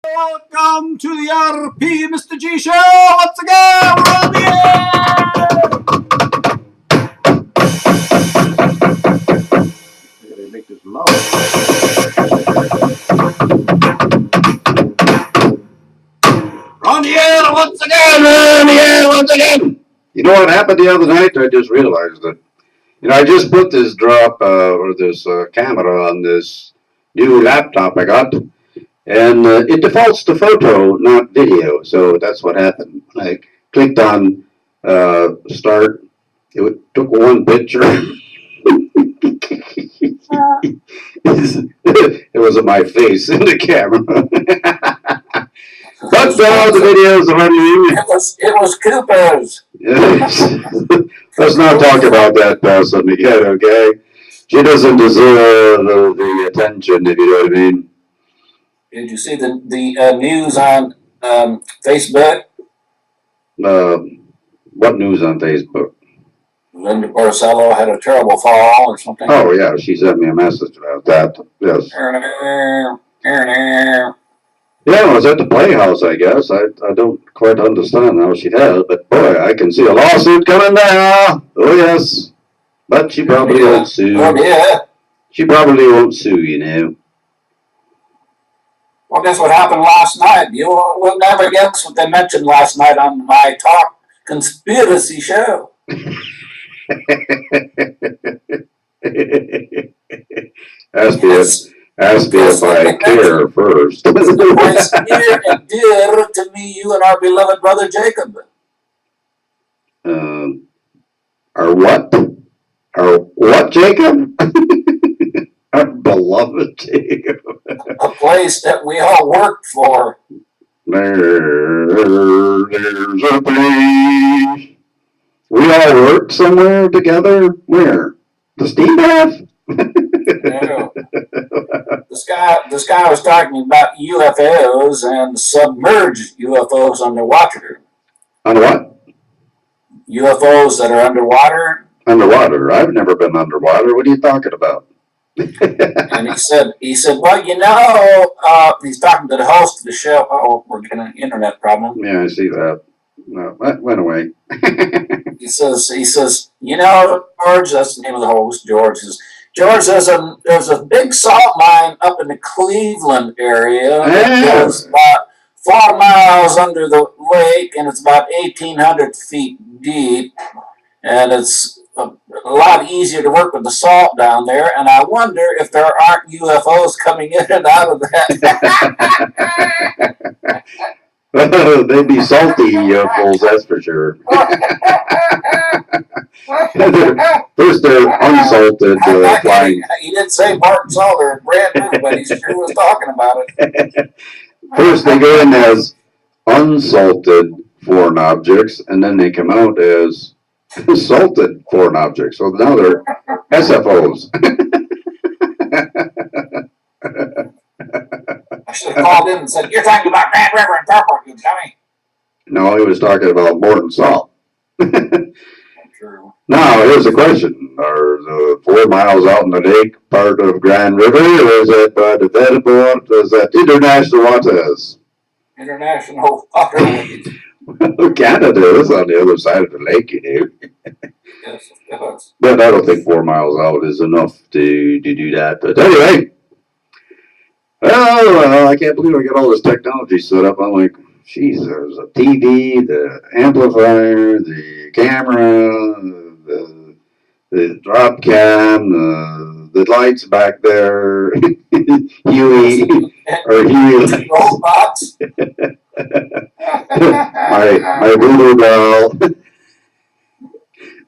Welcome to the RP Mr. G show once again. We're on the air. I gotta make this loud. We're on the air once again. We're on the air once again. You know what happened the other night? I just realized that. I just put this camera on this new laptop I got, and it defaults to photo, not video. So that's what happened. I clicked on start. It took one picture. It was of my face in the camera. But the videos are running. It was Cooper's. Let's not talk about that person again, okay? She doesn't deserve the attention, if you know what I mean. Did you see the news on Facebook? What news on Facebook? Linda Barcelo had a terrible fall or something. Oh, yeah, she sent me a message about that. Yes. Yeah, I was at the Playhouse, I guess. I don't quite understand how she had, but boy, I can see a lawsuit coming now. Oh, yes. But she probably won't sue. Oh, yeah. She probably won't sue, you know. Well, guess what happened last night? You will never guess what they mentioned last night on my talk conspiracy show. Ask me if I care first. It's near and dear to me, you and our beloved brother Jacob. Our what? Our what, Jacob? Our beloved Jacob. A place that we all worked for. There's a place. We all worked somewhere together? Where? The steam bath? No. This guy was talking about UFOs and submerged UFOs underwater. On what? UFOs that are underwater. Underwater? I've never been underwater. What are you talking about? And he said, well, he's talking to the host of the show. Oh, we're getting an internet problem. Yeah, I see that. No, that went away. He says, George, that's the name of the host, George says, there's a big salt mine up in the Cleveland area that goes about 4 miles under the lake, and it's about 1,800 feet deep, and it's a lot easier to work with the salt down there, and I wonder if there aren't UFOs coming in and out of that. They'd be salty UFOs, that's for sure. First, they're unsalted flying. He didn't say Martin Salter brand new, but he sure was talking about it. First, they go in as unsalted foreign objects, and then they come out as salted foreign objects. So now they're SFOs. I should have called in and said, "You're talking about Grand River and Purple, you dummy." No, he was talking about Morton salt. True. Now, here's the question. Are the 4 miles out in the lake part of Grand River, or is it developable? Is that international waters? International waterways. Well, Canada is on the other side of the lake, you know. Yes, it does. But I don't think 4 miles out is enough to do that. But anyway, well, I can't believe I got all this technology set up. I'm like, geez, there's a TV, the amplifier, the camera, the drop cam, the lights back there, Huey robots. my voodoo doll.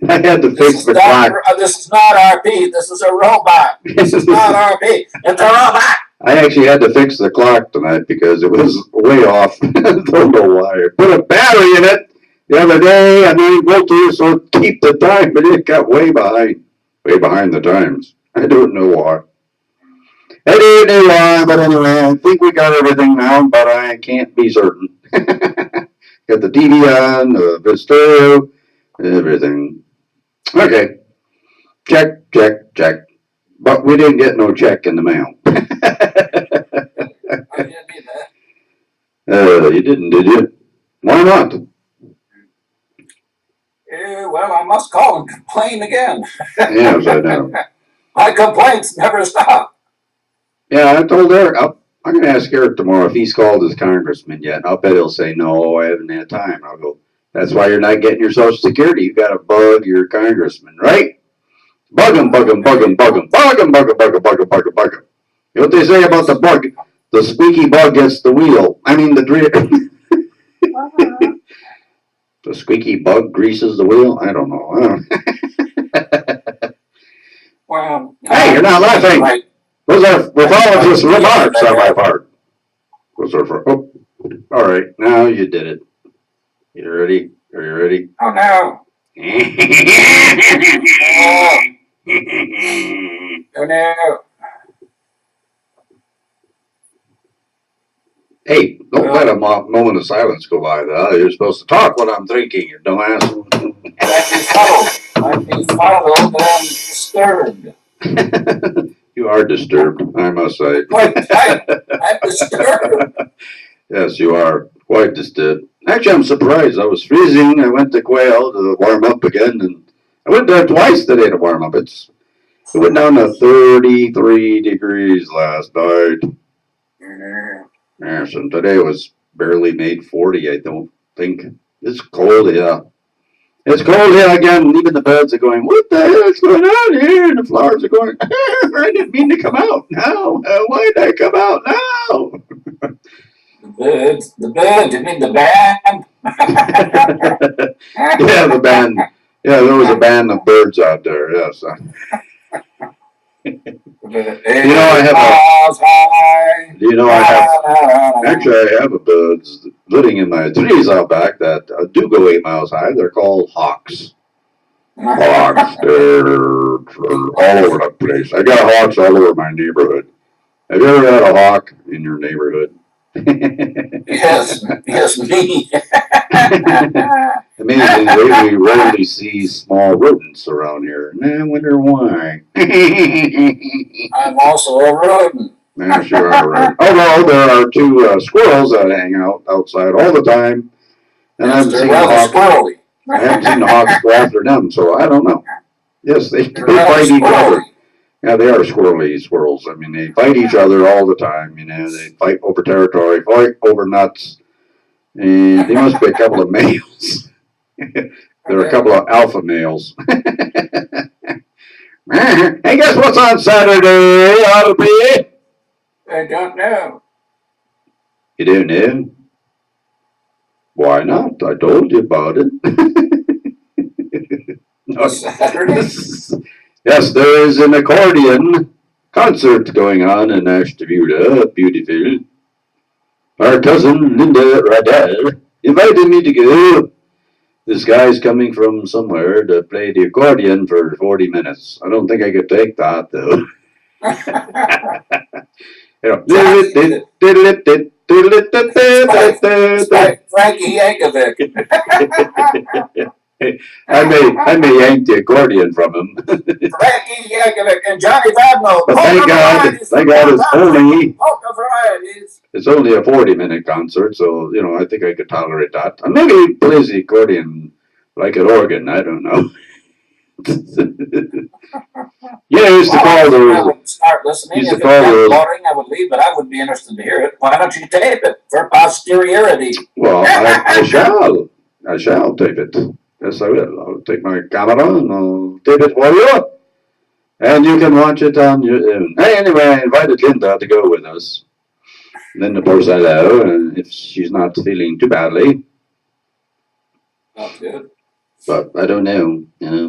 I had to fix the clock. This is not RP. This is a robot. This is not RP. It's a robot. I actually had to fix the clock tonight because it was way off. Don't know why. I put a battery in it the other day. I need voltage so keep the time, but it got way behind the times. I don't know why. But anyway, I think we got everything now, but I can't be certain. Got the TV on, the stereo, everything. Okay. Check. But we didn't get no check in the mail. I didn't need that. Yeah, you didn't, did you? Why not? Well, I must call and complain again. Yes, I know. My complaints never stop. Yeah, I told Eric. I'm going to ask Eric tomorrow if he's called his congressman yet. I'll bet he'll say, no, I haven't had time. I'll go, that's why you're not getting your Social Security. You got to bug your congressman, right? Bug him, bug him, bug him, bug him, bug him, bug him, bug him, bug him, bug him, bug him. You know what they say about the bug? The squeaky bug gets the wheel. I mean, the squeaky bug greases the wheel? I don't know. Well, hey, you're not laughing. Right. Those are pathologist remarks on my part. Those are for, oh, all right, now you did it. You ready? Are you ready? Oh, no. Oh, no. Hey, don't let a moment of silence go by, though. You're supposed to talk when I'm thinking, you dumbass. I've been followed and I'm disturbed. You are disturbed, I must say. I'm disturbed. Yes, you are quite disturbed. Actually, I'm surprised. I was freezing. I went to Quail to warm up again, and I went there twice today to warm up. It went down to 33 degrees last night. Yes, and today was barely made 40, I don't think. It's cold, yeah. It's cold here again. Even the birds are going, what the hell is going on here? And the flowers are going, I didn't mean to come out. No, why did I come out now? The band, you mean the band? Yeah, the band. Yeah, there was a band of birds out there, yes. Actually, I have a birds living in my trees out back that do go 8 miles high. They're called hawks. Hawks, they're all over the place. I got hawks all over my neighborhood. Have you ever had a hawk in your neighborhood? Yes, me. Amazingly, we rarely see small rodents around here, and I wonder why. I'm also a rodent. Yes, you are right. Although there are two squirrels that hang out outside all the time, and I haven't seen the hawks go after them, so I don't know. Yes, they fight each other. Yeah, they are squirrely squirrels. I mean, they fight each other all the time. You know, they fight over territory, fight over nuts, and they must be a couple of males. There are a couple of alpha males. Hey, guess what's on Saturday? Ought to be it. I don't know. You don't know? Why not? I told you about it. No. Saturday? Yes, there is an accordion concert going on in Ashtabula, beautiful. Our cousin Linda Radell invited me to go. This guy's coming from somewhere to play the accordion for 40 minutes. I don't think I could take that, though. Frankie Yankovic. I may yank the accordion from him. Frankie Yankovic and Johnny Vadmo. But thank God it's only a 40-minute concert, so I think I could tolerate that. And maybe he plays the accordion like an organ. I don't know. Yeah, I used to call those. I would start listening. If it got boring, I would leave, but I would be interested to hear it. Why don't you tape it for posterity? Well, I shall. I shall tape it. Yes, I will. I'll take my camera and I'll tape it for you. And you can watch it on your own. Anyway, I invited Linda to go with us. Linda Porcello, and if she's not feeling too badly. That's good. But I don't know.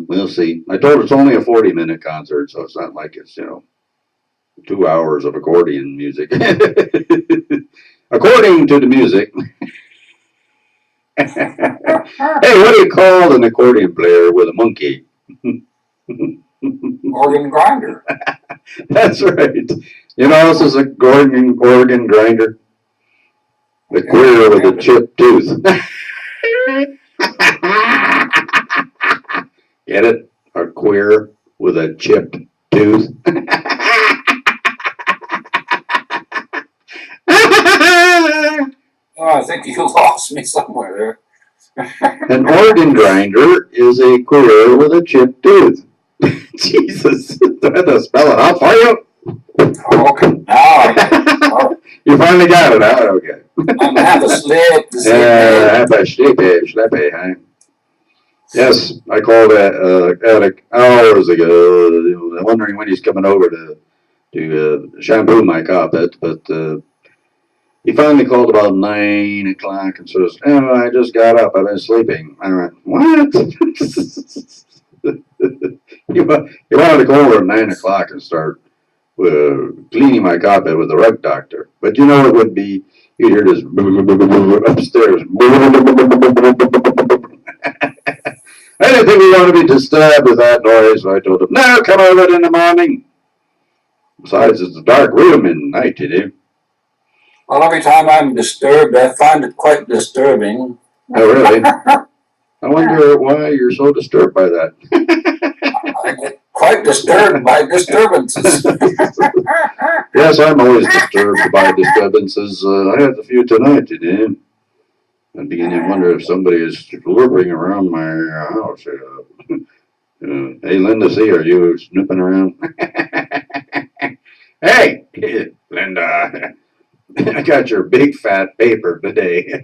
We'll see. I told her it's only a 40-minute concert, so it's not like it's, 2 hours of accordion music. According to the music. Hey, what do you call an accordion player with a monkey? Organ grinder. That's right. This is a organ grinder. The queer with a chipped tooth. Get it? A queer with a chipped tooth. Oh, I think you lost me somewhere there. An organ grinder is a queer with a chipped tooth. Jesus, do I have to spell it out for you? Okay, now I get it. Oh, You finally got it, huh? Okay. I'm gonna have to slip. Have a sleepy, huh? Yes, I called that attic hours ago, wondering when he's coming over to shampoo my carpet, but he finally called about 9 o'clock and says, "Oh, I just got up. I've been sleeping." I went, "What?" He wanted to go over at 9 o'clock and start cleaning my carpet with the rug doctor. But you know it would be, you'd hear this upstairs. I didn't think we wanted to be disturbed with that noise, so I told him, "No, come over in the morning." Besides, it's a dark room in the night, you know. Well, every time I'm disturbed, I find it quite disturbing. Oh, really? I wonder why you're so disturbed by that. I get quite disturbed by disturbances. Yes, I'm always disturbed by disturbances. I had a few tonight, you know. I'm beginning to wonder if somebody is slurping around my house. Hey, Linda, see, are you snooping around? Hey, Linda, I got your big fat paper today.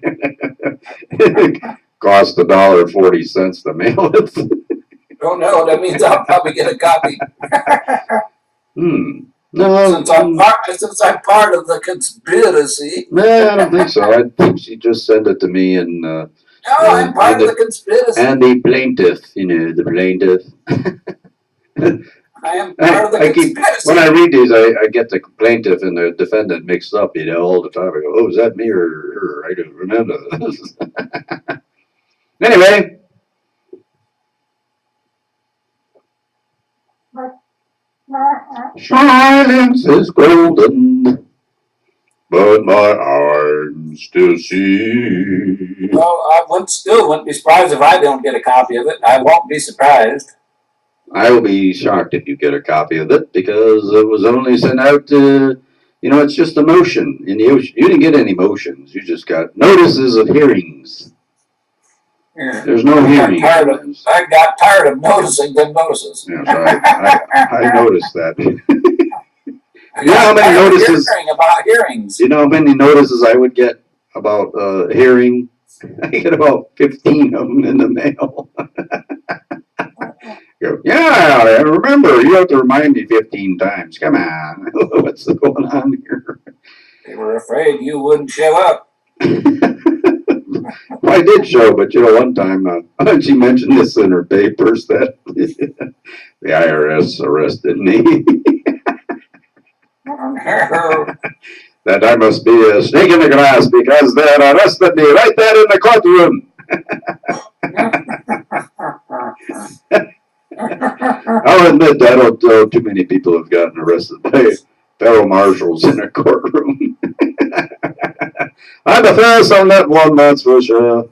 Cost $1.40 to mail it. Oh no, that means I'll probably get a copy. No, Since I'm part of the conspiracy. No, I don't think so. I think she just sent it to me and No, I'm part of the conspiracy. And the plaintiff, you know, the plaintiff. I am part of the conspiracy. When I read these, I get the plaintiff and the defendant mixed up, you know, all the time. I go, "Oh, is that me or her? I don't remember." Anyway. Silence is golden, but my eyes still see. Well, I wouldn't be surprised if I don't get a copy of it. I won't be surprised. I will be shocked if you get a copy of it because it was only sent out to, you know, it's just a motion in the ocean. You didn't get any motions. You just got notices of hearings. Yeah. There's no hearing. I got tired of noticing the notices. Yes, I noticed that. You know how many notices about hearings? You know how many notices I would get about hearing? I get about 15 of them in the mail. Yeah, I remember. You have to remind me 15 times. Come on. What's going on here? They were afraid you wouldn't show up. I did show, but you know, one time she mentioned this in her papers that the IRS arrested me. That I must be a snake in the grass because they arrested me right there in the courtroom. I'll admit that I don't know too many people have gotten arrested by federal marshals in a courtroom. I'm the first on that one, that's for sure.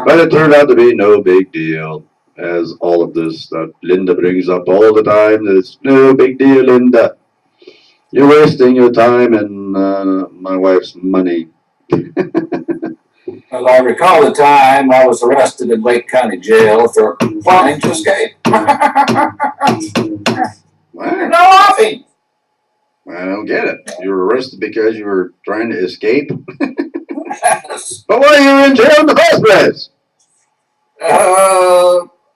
But it turned out to be no big deal, as all of this that Linda brings up all the time. It's no big deal, Linda. You're wasting your time and my wife's money. Well, I recall the time I was arrested in Lake County Jail for planning to escape. What? No laughing. I don't get it. You were arrested because you were trying to escape? Yes. But why are you in jail in the first place?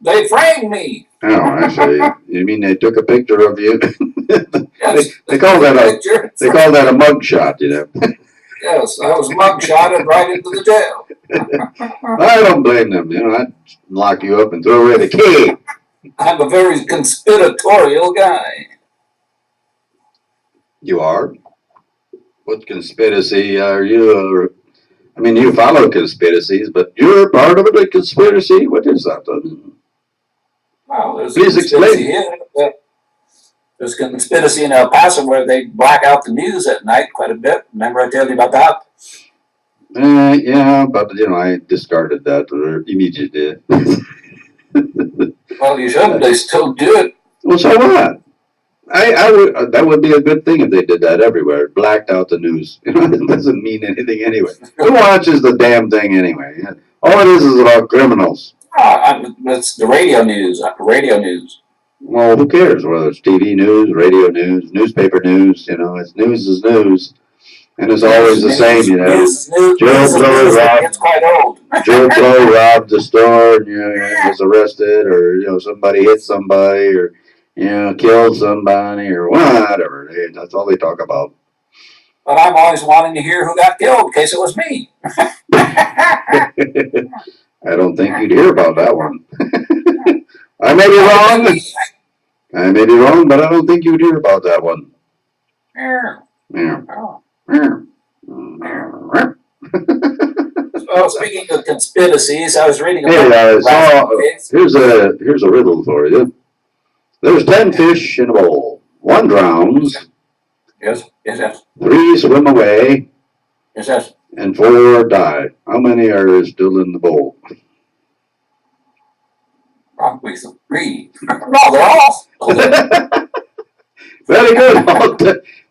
They framed me. Oh, I see. You mean they took a picture of you? Yes, they call that a mug shot, you know. Yes, I was mugshotted right into the jail. I don't blame them. You know, I'd lock you up and throw away the key. I'm a very conspiratorial guy. You are? What conspiracy are you? I mean, you follow conspiracies, but you're part of a conspiracy? What is that? Well, there's Please explain. here. There's conspiracy in El Paso where they black out the news at night quite a bit. Remember I told you about that? Yeah, but you know, I discarded that immediately. Well, you shouldn't. They still do it. Well, so what? I would. That would be a good thing if they did that everywhere. Blacked out the news. You know, it doesn't mean anything anyway. Who watches the damn thing anyway? All it is about criminals. It's the radio news. Radio news. Well, who cares whether it's TV news, radio news, newspaper news? You know, it's news is news, and it's always the same. You know, Joe Blow robbed the store and was arrested, or somebody hit somebody, or killed somebody, or whatever. That's all they talk about. But I'm always wanting to hear who got killed in case it was me. I don't think you'd hear about that one. I may be wrong. I may be wrong, but I don't think you'd hear about that one. Well, speaking of conspiracies, I was reading about. Here's a riddle for you. There's 10 fish in a bowl. One drowns. Yes. 3 swim away. Yes. And 4 die. How many are still in the bowl? Probably 3. No, they're all. Very good.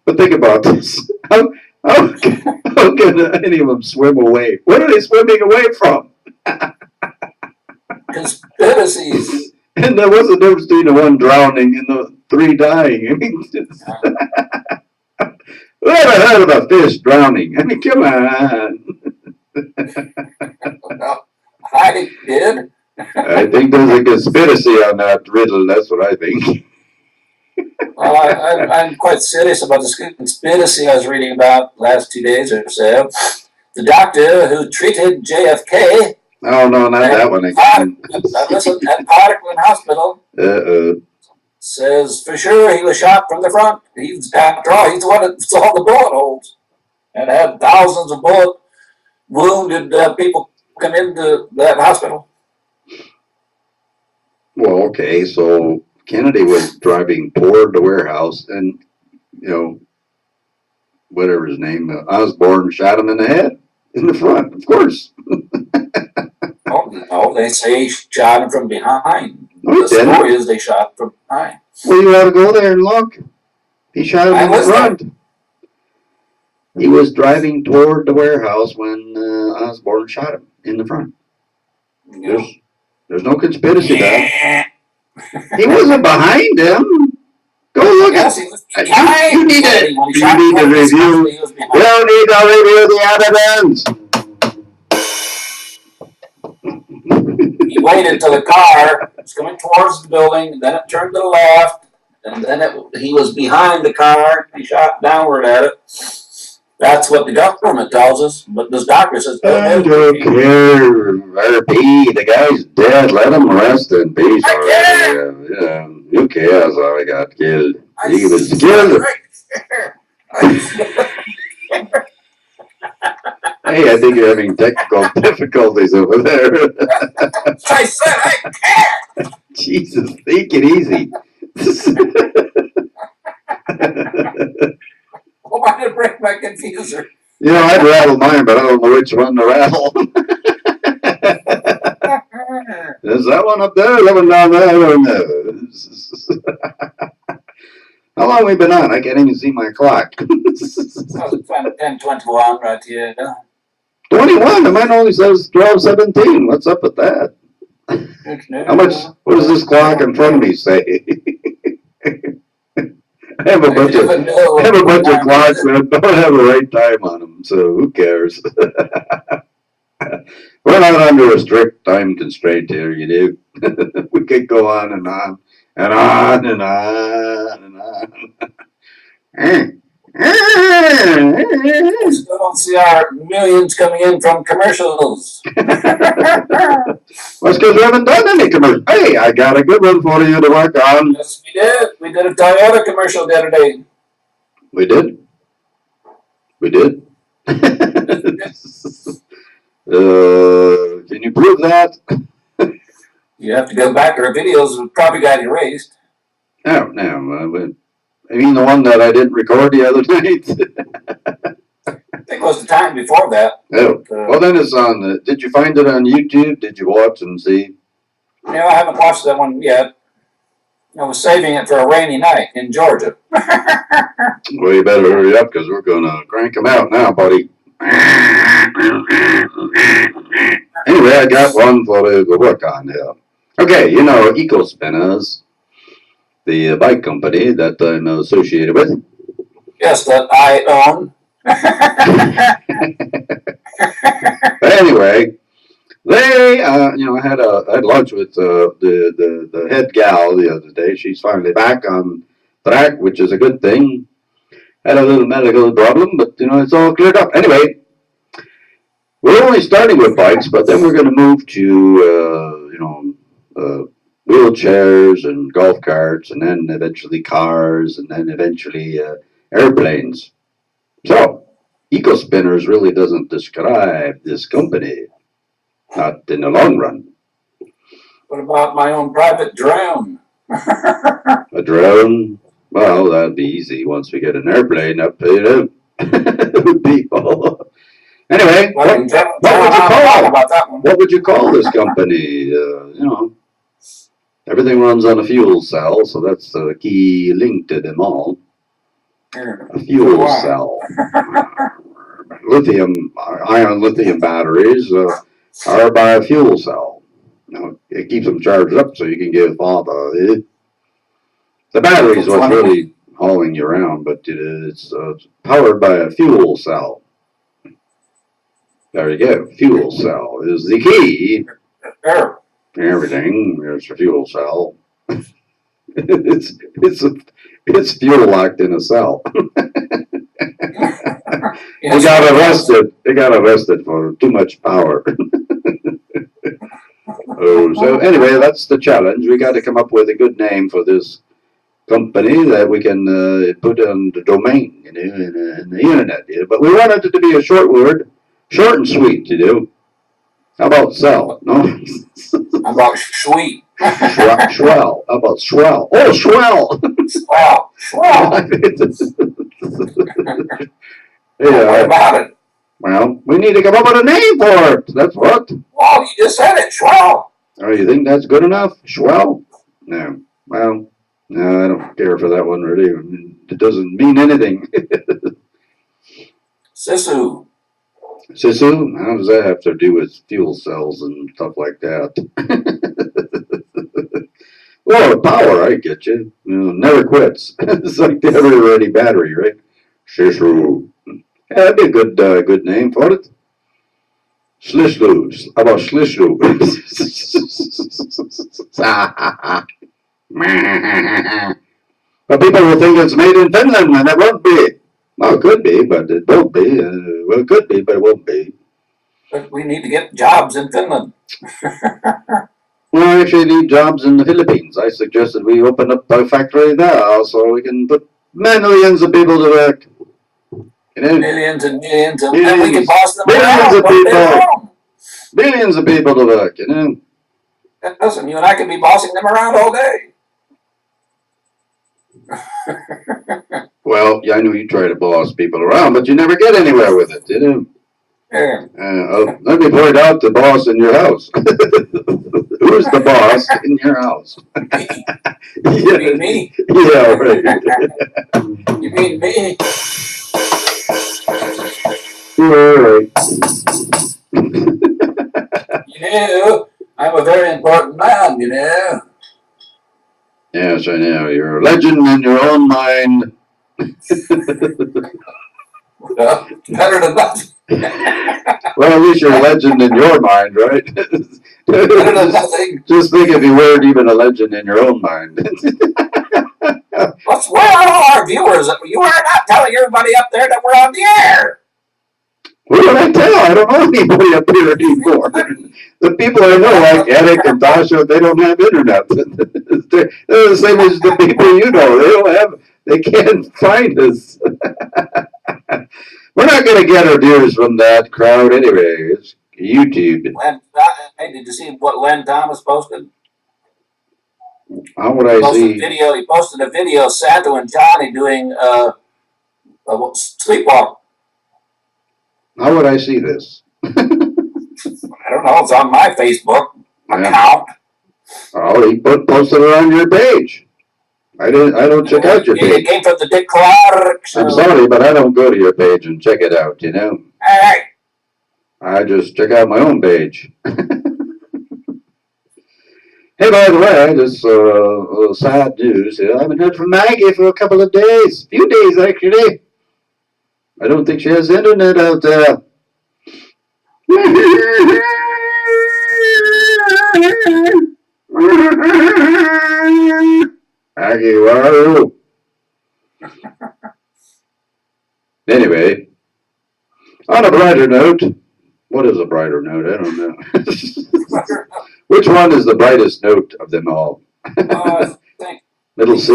But think about this. How can any of them swim away? What are they swimming away from? Conspiracies. And there was a difference between the 1 drowning and the 3 dying. I mean, who ever heard of a fish drowning? I mean, come on. Well, I did. I think there's a conspiracy on that riddle. That's what I think. Well, I'm quite serious about this conspiracy I was reading about the last 2 days or so. The doctor who treated JFK. Oh, no, not that one again. Listen, at Parkland Hospital. Says for sure he was shot from the front. After all, he's the one that saw the bullet holes and had thousands of bullet wounded people come into that hospital. Well, okay, so Kennedy was driving toward the warehouse, and whatever his name, Osborne shot him in the head in the front, of course. No, they say he shot him from behind. No, the story is they shot him from behind. Well, you ought to go there and look. He shot him in the front. He was driving toward the warehouse when Osborne shot him in the front. There's no conspiracy there. He wasn't behind him. Go look at it. You need to review. You don't need to review the evidence. He waited till the car was coming towards the building, then it turned to the left, and then he was behind the car. He shot downward at it. That's what the government tells us, but this doctor says, I don't care, RP. The guy's dead. Let him rest in peace already. Who cares how he got killed? He was killed. Hey, I think you're having technical difficulties over there. I said I can't. Jesus, take it easy. Oh, I didn't break my confuser. I'd rattle mine, but I don't know which one to rattle. Is that one up there? That one down there? I don't know. How long have we been on? I can't even see my clock. 10:21 right here. 21? The mine only says 12:17. What's up with that? How much? What does this clock in front of me say? I have a bunch of clocks that don't have the right time on them, so who cares? We're not under a strict time constraint here, you do. We could go on and on and on and on and on. We still don't see our millions coming in from commercials. That's because we haven't done any commercials. Hey, I got a good one for you to work on. Yes, we did. We did a Toyota commercial the other day. We did? We did? Can you prove that? You have to go back. Our videos probably got erased. No. I mean the one that I didn't record the other night? I think it was the time before that. Oh, well then it's on. Did you find it on YouTube? Did you watch and see? No, I haven't watched that one yet. I was saving it for a rainy night in Georgia. Well, you better hurry up because we're going to crank them out now, buddy. Anyway, I got one for the work on here. Okay, you know, Eco Spinners, the bike company that I'm associated with. Yes, that I own. Anyway, they, you know, I had lunch with the head gal the other day. She's finally back on track, which is a good thing. Had a little medical problem, but you know, it's all cleared up. Anyway, we're only starting with bikes, but then we're going to move to, you know, wheelchairs and golf carts, and then eventually cars, and then eventually airplanes. So, Eco Spinners really doesn't describe this company, not in the long run. What about my own private drone? A drone? Well, that'd be easy once we get an airplane up to people. Anyway, what would you call this company? You know, everything runs on a fuel cell, so that's the key link to them all. A fuel cell. Ion lithium batteries are by a fuel cell. You know, it keeps them charged up so you can give all the battery is what's really hauling you around, but it's powered by a fuel cell. There you go. Fuel cell is the key. Everything. There's a fuel cell. it's fuel locked in a cell. They got arrested. They got arrested for too much power. So anyway, that's the challenge. We got to come up with a good name for this company that we can put on the domain, you know, in the internet. You know? But we wanted it to be a short word, short and sweet, you know. How about sell? No. How about sweet? Swell. How about swell? Oh, swell. Swell. Swell. Yeah. What about it? Well, we need to come up with a name for it. That's what. Well, you just said it, swell. Oh, you think that's good enough? Swell? No. Well, no, I don't care for that one really. I mean, it doesn't mean anything. Sisu. Sisu? How does that have to do with fuel cells and stuff like that? Well, power, I get you. You know, never quits. It's like the ever-ready battery, right? Sisu. Yeah, that'd be a good name for it. Slishlu. How about Slishlu? But people will think it's made in Finland, and it won't be. Well, it could be, but it won't be. Well, it could be, but it won't be. But we need to get jobs in Finland. Well, I actually need jobs in the Philippines. I suggested we open up a factory there so we can put millions of people to work. You know? Millions and millions, and then we can boss them billions around. of people. Billions of people to work, you know. Listen, you and I can be bossing them around all day. Well, yeah, I know you try to boss people around, but you never get anywhere with it, you know. Yeah. Let me point out the boss in your house. Who's the boss in your house? You mean me? Yeah, right. You mean me? You're right. You know, I'm a very important man, you know. Yes, I know. You're a legend in your own mind. Well, better than nothing. Well, at least you're a legend in your mind, right? Better than nothing. Just think if you weren't even a legend in your own mind. Where are all our viewers? You are not telling everybody up there that we're on the air. What did I tell? I don't know anybody up here anymore. The people I know, like Eric and Tasha, they don't have internet. They're the same as the people you know. They can't find us. We're not going to get our views from that crowd anyway. It's YouTube. Hey, did you see what Len Thomas posted? How would I see? He posted a video of Santa and Johnny doing a sleepwalk. How would I see this? I don't know. It's on my Facebook account. Oh, he posted it on your page. I don't check out your It page. came from the Dick Clark show. I'm sorry, but I don't go to your page and check it out, you know. Hey. I just check out my own page. Hey, by the way, just sad news. I haven't heard from Maggie for a couple of days. Few days, actually. I don't think she has internet out there. Maggie, where are you? Anyway, on a brighter note, what is a brighter note? I don't know. Which one is the brightest note of them all? I think Little C?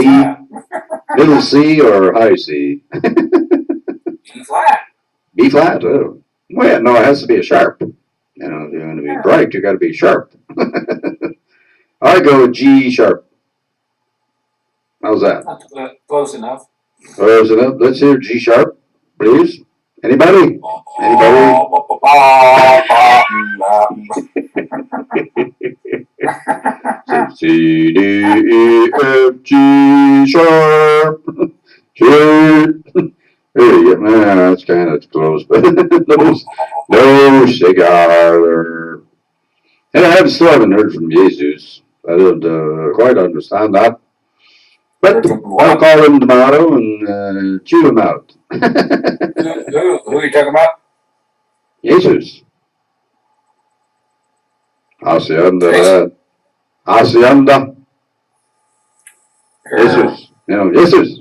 Little C or high C? B flat. B flat? Oh. Well, yeah, no, it has to be a sharp. You know, if you want to be bright, you got to be sharp. I go with G sharp. How's that? Not close enough. Close enough. Let's hear G sharp, please. Anybody? Anybody? C, D, E, F, G sharp. G. There you go. That's kind of close, but no cigar. And I still haven't heard from Jesus. I don't quite understand that. But I'll call him tomorrow and chew him out. Who are you talking about? Jesus. Hacienda. Hacienda. Jesus. You know, Jesus.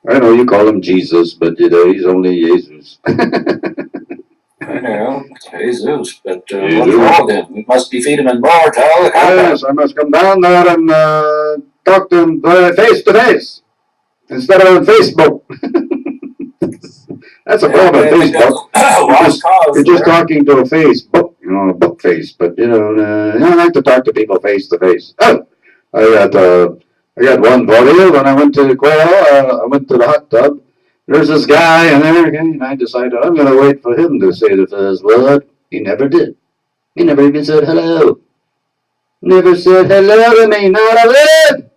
I know you call him Jesus, but you know, he's only Jesus. I know, Jesus, but what's wrong with him? We must defeat him in more, tell. Yes, I must come down there and talk to him face to face instead of on Facebook. That's a problem with Facebook. You're just talking to a Facebook, you know, a book face, but you know, I don't like to talk to people face to face. Oh, I got one for you. When I went to the quail, I went to the hot tub. There's this guy in there, and I decided I'm going to wait for him to say the first word. He never did. He never even said hello. Never said hello to me, not a word.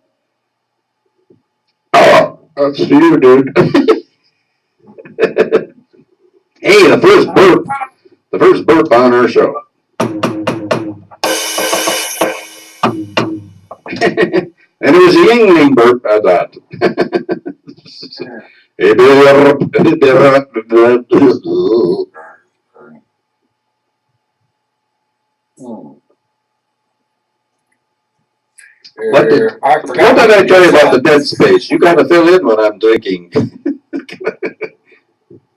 Oh, that's you, dude. Hey, the first burp on our show. And it was a Yingling burp at that. What did I tell you about the dead space? You got to fill in what I'm drinking.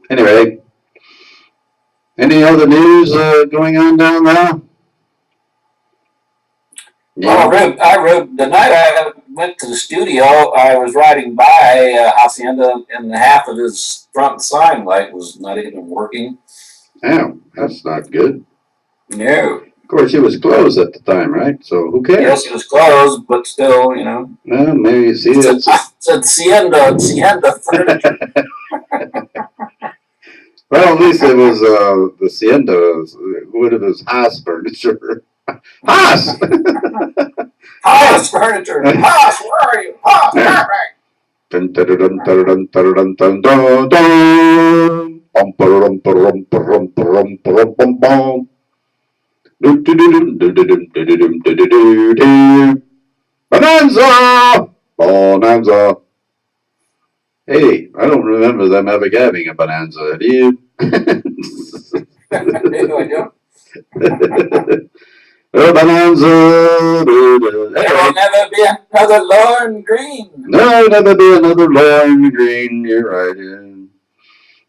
Anyway, any other news going on down there? Yeah. Well, I rode the night I went to the studio. I was riding by Hacienda, and half of his front sign light was not even working. Oh, that's not good. No. Of course, it was closed at the time, right? So who cares? Yes, it was closed, but still, you know. Well, maybe you see it said Sienda Furniture. Well, at least it was the Sienda. What it was, Haas Furniture. Haas! Haas Furniture! Haas, where are you? Haas, perfect! Dun dun dun dun dun dun dun dun dun. Bonanza! Bonanza! Hey, I don't remember them ever having a bonanza. Have you? No, I don't. Bonanza. There will never be another Lorne Green. No, never be another Lorne Green. You're right. Yeah.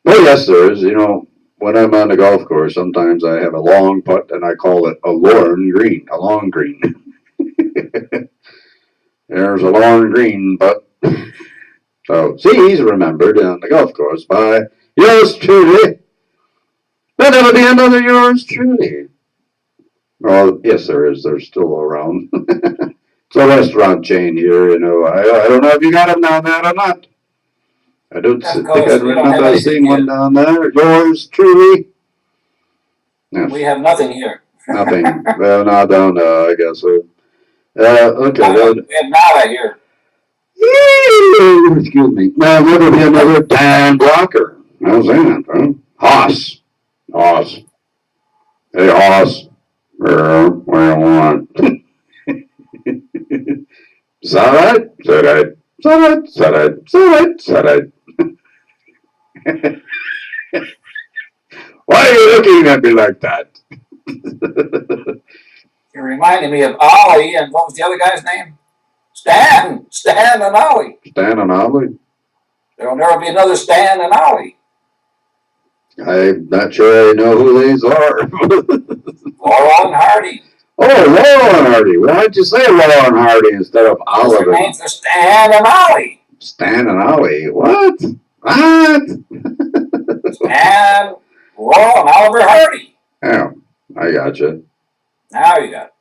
Well, yes, there is. You know, when I'm on the golf course, sometimes I have a long putt and I call it a Lorne Green, a long green. There's a Lorne Green putt. So, see, he's remembered on the golf course by yours truly. There'll never be another yours truly. Well, yes, there is. They're still around. It's a restaurant chain here, you know. I don't know if you got them down there or not. I don't think I remember seeing one down there. Yours truly. Yes. We have nothing here. Nothing. Well, not down there, I guess. Okay. We have nada here. Excuse me. Now, there will be another Dan Blocker. How's that, huh? Hoss. Hoss. Hey, Hoss. Where you want? Is that right? Said I. Said I. Why are you looking at me like that? You're reminding me of Ollie, and what was the other guy's name? Stan and Ollie. Stan and Ollie? There'll never be another Stan and Ollie. I'm not sure I know who these are. Laurel and Hardy. Oh, Laurel and Hardy. Why'd you say Laurel and Hardy instead of Oliver? Their names are Stan and Ollie. Stan and Ollie. What? What? Stan, Laurel, and Oliver Hardy. Yeah, I gotcha. Now you got it.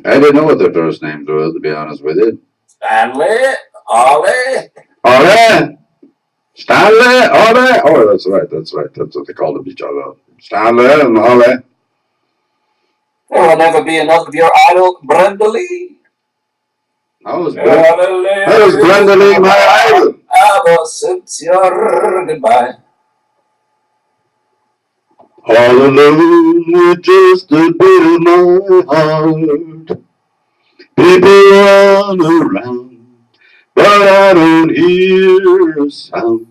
I didn't know what their first names were, to be honest with you. Stanley, Ollie. Ollie! Stanley! Ollie! Oh, that's right. That's what they called each other. Stanley and Ollie. There will never be another of your idol, Brenda Lee. How was Brenda Lee my idol? Ever since your goodbye. All alone with just a bit of my heart. People run around, but I don't hear a sound.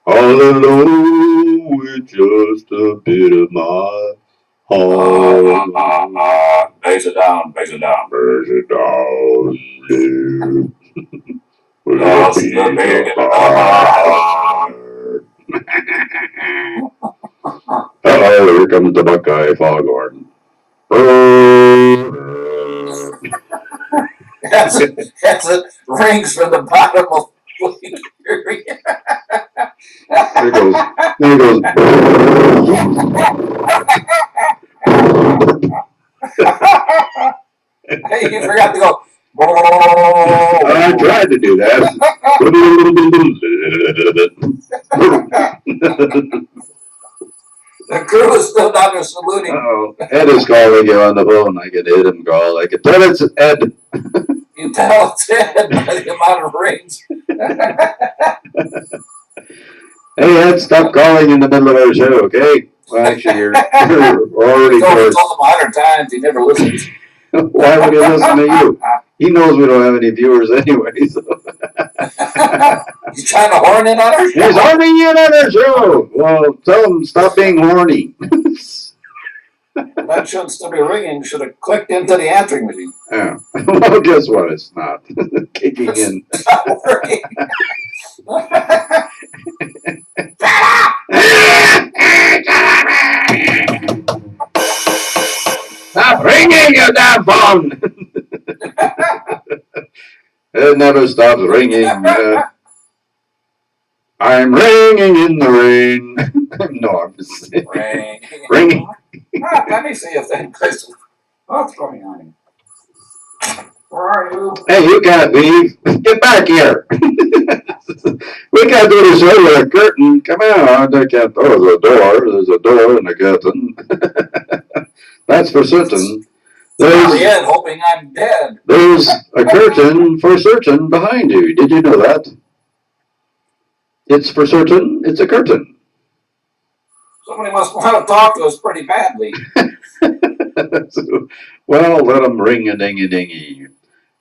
All alone with just a bit of my heart. Bass it down, bass it down. Bass it down, with Just a a bit bit of of my heart. Oh, here comes the Buckeye Foghorn. That's it. Rings from the bottom of Lake Erie. There goes. Hey, you forgot to go. I tried to do that. The crew is still down there saluting. Oh, Ed is calling you on the phone. I can hear him call. I can tell it's Ed. You tell it's Ed by the amount of rings. Hey, Ed, stop calling in the middle of our show, okay? Well, actually, you're already I told him 100 times. He never listens. Why would he listen to you? He knows we don't have any viewers anyway. So. He's trying to horn in on our show. He's horning in on our show. Well, tell him stop being horny. That shouldn't still be ringing. Should have clicked into the answering machine. Yeah. Well, guess what? It's not kicking in. It's not working. Stop ringing, you damn phone! It never stops ringing. I'm ringing in the rain. No, I'm just saying. Ringing. Let me see if that place. What's going on? Where are you? Hey, you can't leave. Get back here. We can't do this show with a curtain. Come on. They can't. Oh, there's a door. There's a door and a curtain. That's for certain. There's Ed hoping I'm dead. There's a curtain for certain behind you. Did you know that? It's for certain. It's a curtain. Somebody must want to talk to us pretty badly. Well, let them ring a dingy dingy.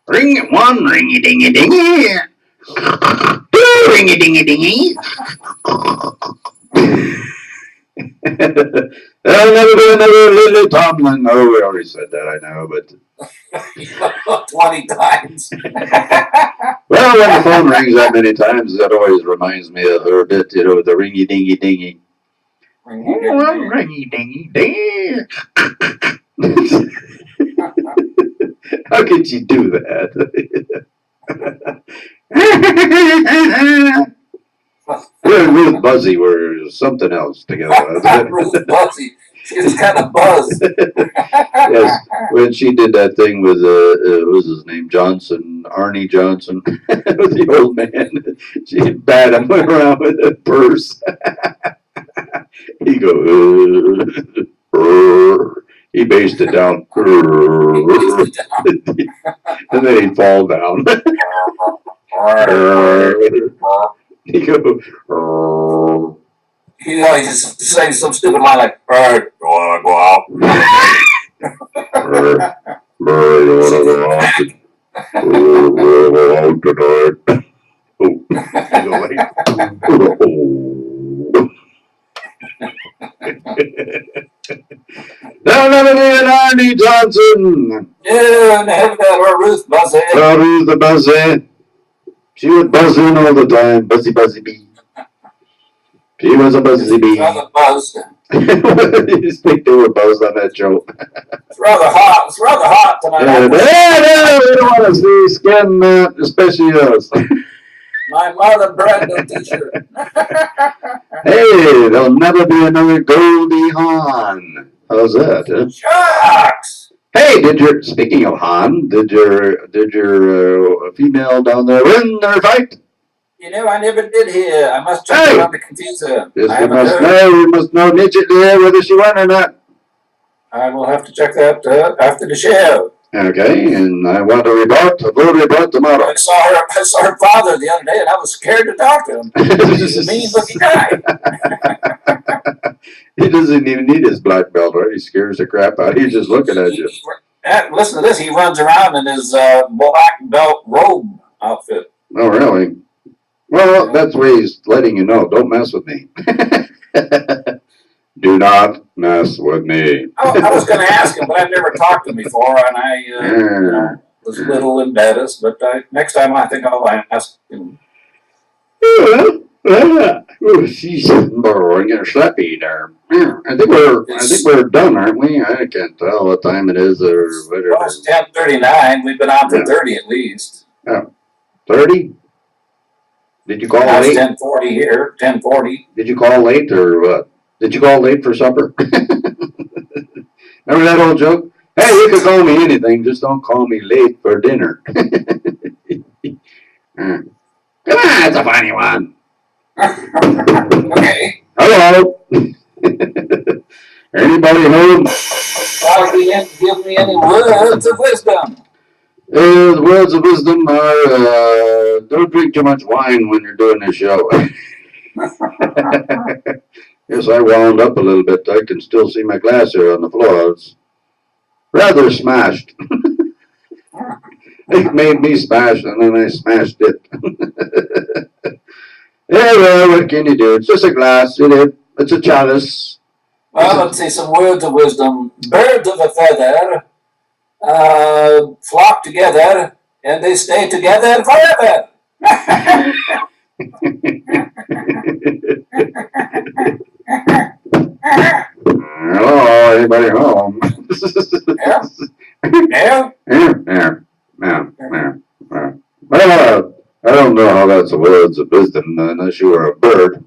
Ring one ringy dingy dingy. Two ringy dingy dingy. There'll never be another Lily Tomlin. Oh, we already said that, I know, but 20 times. Well, when the phone rings that many times, that always reminds me of her bit, you know, the ringy dingy dingy. Ringy dingy dingy. How could you do that? Ruth Buzzy were something else together. Ruth Buzzy. She's kind of buzzed. Yes, when she did that thing with what was his name, Johnson, Arnie Johnson, with the old man, she bat him around with a purse. He go, he based it down, and then he'd fall down. You go, You know, he's just saying some stupid line like, "All right, you wanna go out?" you wanna go out tonight? Oh, Now, Arnie Johnson. Yeah, and have that or Ruth Buzzy. Who's the buzzy? She would buzz in all the time. Buzzy, buzzy bee. She was a buzzy bee. Rather buzzed. You think they were buzzed on that show? It's rather hot. It's rather hot tonight. No, we don't want to see skin, especially us. My mother bred no t-shirt. Hey, there'll never be another Goldie Hawn. How's that? Huh? Shucks. Hey, speaking of Han, did your female down there win their fight? You know, I never did hear. I must check around to confuse her. Yes, we must know immediately whether she won or not. I will have to check that after the show. Okay, and I want a full report tomorrow. I saw her father the other day, and I was scared to talk to him. He's a mean-looking guy. He doesn't even need his black belt, right? He scares the crap out of you. He's just looking at you. Listen to this. He runs around in his black belt robe outfit. Oh, really? Well, that's where he's letting you know. Don't mess with me. Do not mess with me. I was going to ask him, but I've never talked to him before, and I was a little embarrassed. But next time, I think I'll ask him. Oh, she's getting slappy there. I think we're done, aren't we? I can't tell what time it is or whatever. Well, it's 10:39. We've been on for 30 at least. Oh, 30? Did you call late? 10:40 here. 10:40. Did you call late or what? Did you call late for supper? Remember that old joke? Hey, you can call me anything, just don't call me late for dinner. Come on, it's a funny one. Okay. Hello. Anybody home? Give me any words of wisdom. The words of wisdom are don't drink too much wine when you're doing this show. Yes, I wound up a little bit. I can still see my glass here on the floor. It's rather smashed. It made me smash, and then I smashed it. Yeah, well, what can you do? It's just a glass. It's a chalice. Well, let's see some words of wisdom. Birds of a feather flock together, and they stay together forever. Hello, anybody home? Yeah. Well, I don't know how that's the words of wisdom unless you were a bird.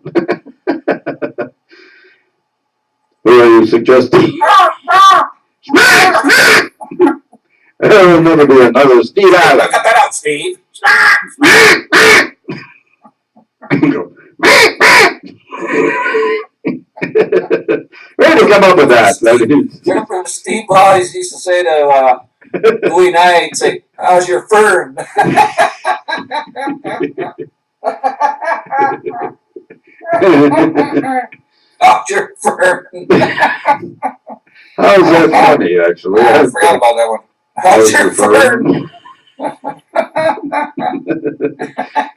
Who are you suggesting? There'll never be another Steve Allen. Cut that out, Steve. Where did you come up with that? Remember Steve always used to say to Louis Knight, he'd say, "How's your fern?" How's your fern? How's that funny, actually? I forgot about that one. How's your fern?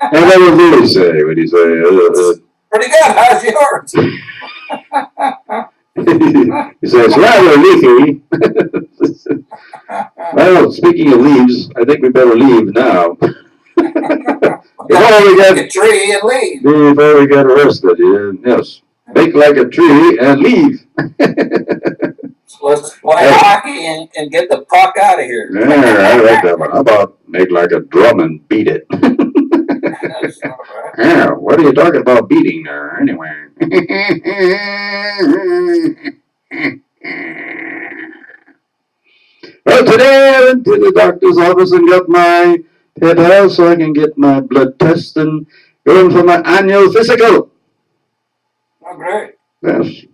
And what would Louis say when he say, pretty good. How's yours? He says, rather leafy. Well, speaking of leaves, I think we better leave now. Before we get a tree and leave. Before we get arrested, yes. Make like a tree and leave. So let's play hockey and get the puck out of here. Yeah, I like that one. How about make like a drum and beat it? Yeah, what are you talking about beating there, anyway? Well, today I went to the doctor's office and got my pet health so I can get my blood test and going for my annual physical. Oh, great. Yes.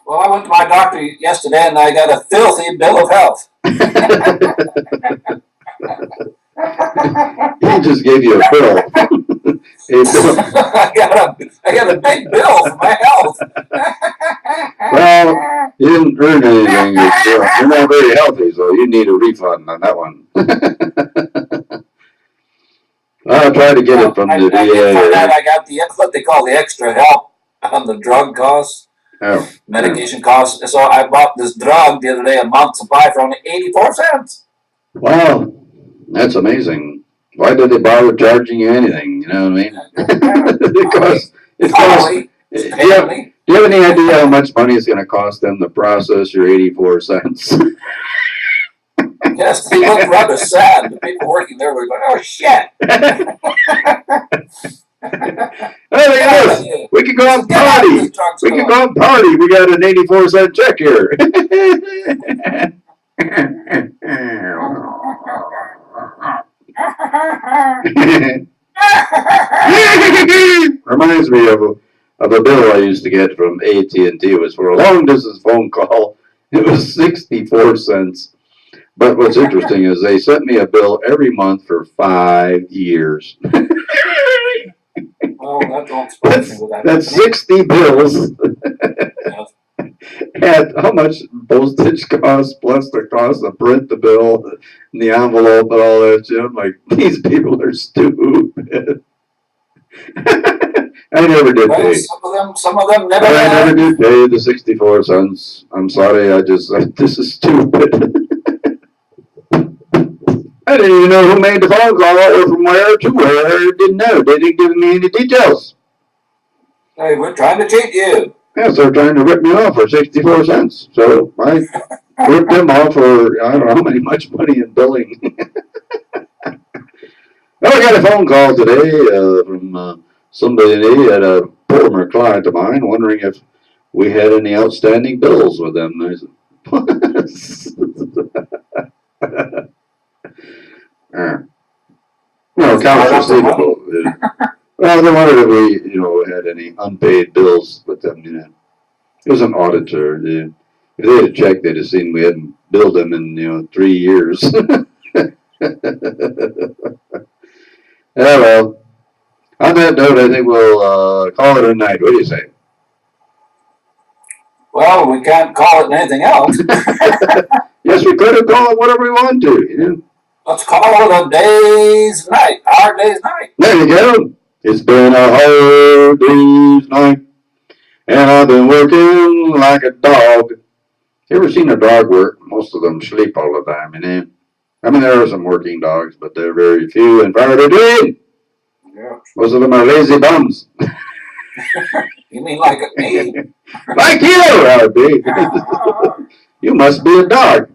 Well, I went to my doctor yesterday and I got a filthy bill of health. He just gave you a bill. I got a big bill for my health. Well, you didn't earn anything. You're not very healthy, so you need a refund on that one. I'll try to get it from the I did find out VA. I got what they call the extra help on the drug costs, Oh, medication costs. So I bought this drug the other day, a month supply for only 84 cents. wow, that's amazing. Why did they bother charging you anything? You know what I mean? It costs. Do you have any idea how much money it's going to cost them to process your 84 cents? Yes, they looked rather sad. The people working there were going, "Oh shit!" Oh, look at this. We can go out and party. We can go out and party. We got an 84-cent check here. Reminds me of a bill I used to get from AT&T. It was for a long distance phone call. It was 64 cents. But what's interesting is they sent me a bill every month for 5 years. Oh, that don't surprise me with that. That's 60 bills. Yes. And how much postage costs plus the cost to print the bill and the envelope and all that shit. I'm like, these people are stupid. I never did Well, pay. some of them never. I never did pay the 64 cents. I'm sorry. This is stupid. I didn't even know who made the phone call or from where to where. Didn't know. They didn't give me any details. Hey, we're trying to cheat you. Yes, they're trying to rip me off for 64 cents. So I ripped them off for I don't know how much money in billing. Well, I got a phone call today from somebody at a former client of mine wondering if we had any outstanding bills with them. I said, no, accounts receivable. Well, they wondered if we, had any unpaid bills with them. It was an auditor. If they had checked, they'd have seen we hadn't billed them in 3 years. Yeah, well, on that note, I think we'll call it a night. What do you say? Well, we can't call it anything else. Yes, we could have called it whatever we want to. Let's call it a day's night. Our day's night. There you go. It's been a hard day's night, and I've been working like a dog. You ever seen a dog work? Most of them sleep all the time, I mean, there are some working dogs, but they're very few and far between. Yeah. Most of them are lazy bums. You mean like me? Like you, RB. You must be a dog.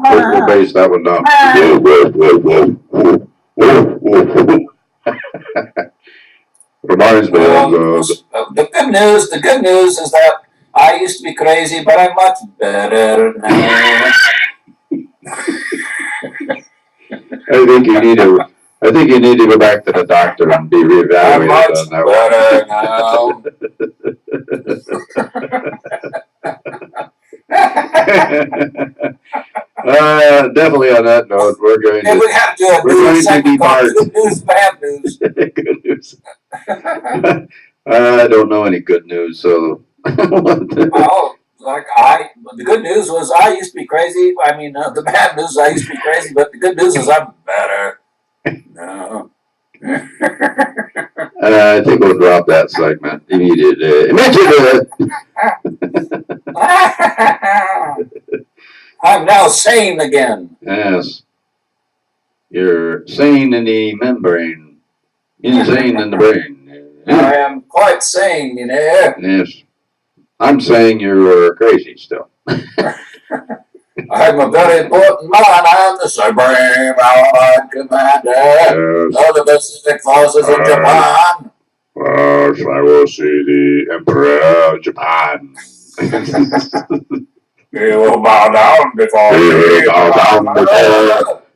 We'll base that one down. Reminds me of the good news is that I used to be crazy, but I'm much better now. I think you need to go back to the doctor and be reevaluated on that one. Definitely on that note, we're going to. We have to do a news segment called Good News, Bad News. Good news. I don't know any good news, so. Well, the good news was I used to be crazy. I mean, the bad news I used to be crazy, but the good news is I'm better. No. I think we'll drop that segment immediately. I'm now sane again. Yes. You're sane in the membrane. Insane in the brain. I am quite sane, Yes. I'm saying you're crazy still. I'm a very important man. I'm the Supreme Allied Commander of the Pacific Forces in Japan. Yes, I will see the Emperor of Japan. He will bow down before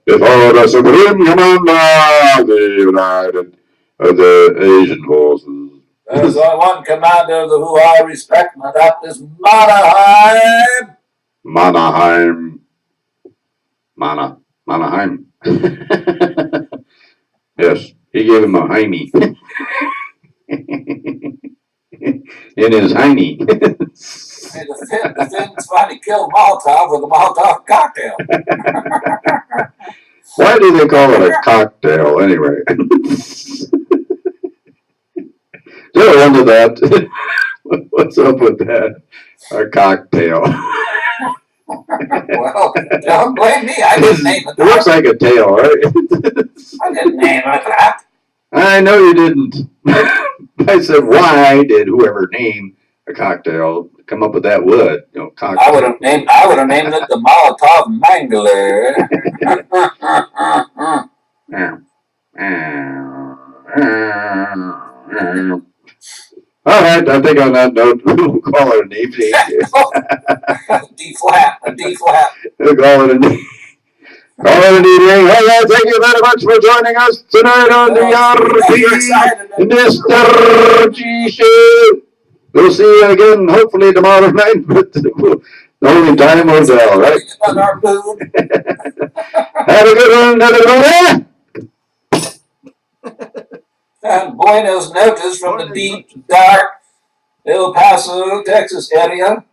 before the Supreme Commander of the Asian Forces. There's only one commander who I respect, and that is Manaheim. Manaheim. Manaheim. Yes, he gave him a Heine. In his Heine. And the Finns finally killed Molotov with a Molotov cocktail. Why do they call it a cocktail anyway? Did I wonder that? What's up with that? A cocktail. Well, don't blame me. I didn't name it. It looks like a tail, right? I didn't name it that. I know you didn't. I said, why did whoever named a cocktail come up with that word? You know, cocktail. I would have named it the Molotov Mangler. All right, I think on that note, we'll call it an evening. D flat. We'll call it an evening. All right, thank you very much for joining us tonight on the RP and Mr.G show. We'll see you again, hopefully tomorrow night, but the only time will tell, right? Have a good one, everybody. And buenos noches from the deep, dark El Paso, Texas area.